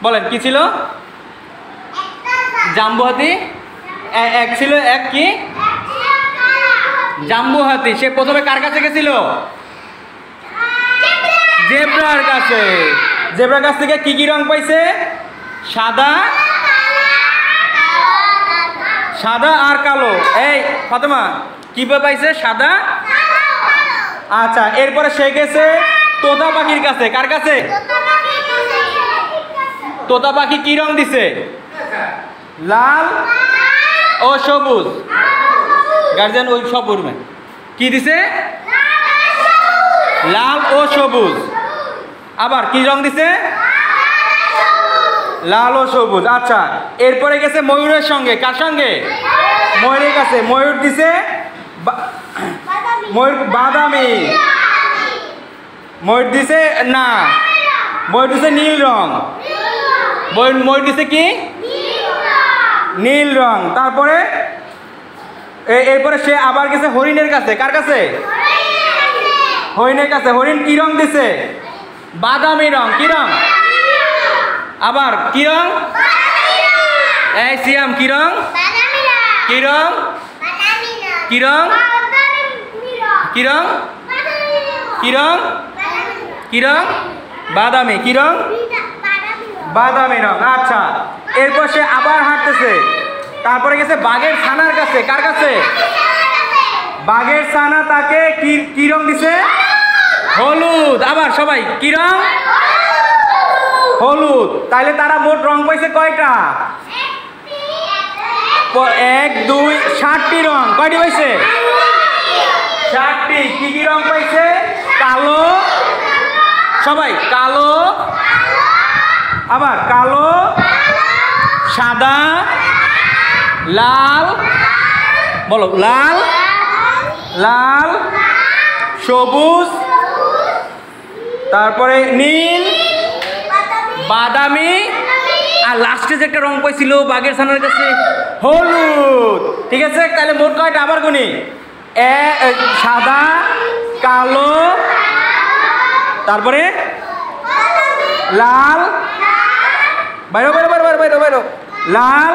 বলেন কি ছিল? জাম্বু হাতি। এক ছিল, এক কি? জাম্বু হাতি। সে প্রথমে কার কাছে গেছিল? জেব্রার কাছে। জেব্রার কাছ থেকে কি কি রং পাইছে? সাদা, সাদা আর কালো। এই ফাতেমা কি পাইছে? সাদা। আচ্ছা, এরপরে সে গেছে তোতা পাখির কাছে। কার কাছে? তোতা পাখি কি রং দিছে? লাল ও সবুজ। গার্জিয়ান ওই সব উড়বে কি দিছে? লাল ও সবুজ। আবার কি রং দিছে? লাল ও সবুজ। আচ্ছা, এরপরে গেছে ময়ূরের সঙ্গে। কার সঙ্গে? ময়ূরের কাছে। ময়ূর দিছে ময়ূর বাদামি। ময়ূর দিছে না, ময়ূর দিছে নীল রং। ময়ূর দিছে কি? নীল রং। তারপরে এরপরে সে আবার গেছে হরিণের কাছে। কার কাছে? হরিণের কাছে। হরিণ কি রং দিছে? বাদামি রং। কি রং? আবার কি রং? এই সিয়াম কি রং? কি রং? কি রং? কি রং? কি রং? কি রং? বাদামি। কি রং? বাদামি রং। আচ্ছা, এরপর সে আবার হাঁটতেছে। তারপরে গেছে বাঘের ছানার কাছে। কার কাছে? বাঘের ছানা তাকে কি রং দিছে? হলুদ। আবার সবাই কি রং? হলুদ। তাইলে তারা মোট রং পাইছে কয়টা? 1 2 7টি রং। কয়টি পাইছে? 7টি। কি কি রং পাইছে? কালো। সবাই কালো। আবার কালো, সাদা, লাল। বলো লাল, লাল, সবুজ, তারপরে নীল, বাদামি, আর লাস্টে যে একটা রং পাইছিল বাঘের ছানার কাছে, হলুদ। ঠিক আছে, তাহলে মোট কয়টা? আবার গুনি। সাদা, কালো, তারপরে লাল, বাইরো বাইরো বাইরো বাইরো বাইরো, লাল,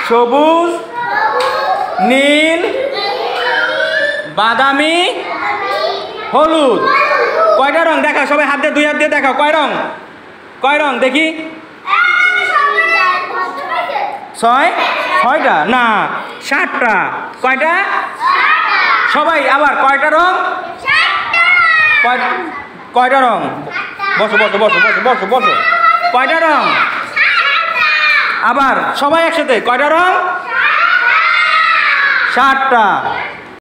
সবুজ, নীল, বাদামি, হলুদ। কয়টা রং দেখা? সবাই হাত দিয়ে, 2 হাত দিয়ে দেখাও। কয় রং? কয় রং দেখি? 6টা না 7টা। কয়টা? সবাই আবার কয়টা রং? কয়টা রং? বসো বসো বসো বসো বসো বসো। কয়টা রং? আবার সবাই একসাথে কয়টা রং? 7টা।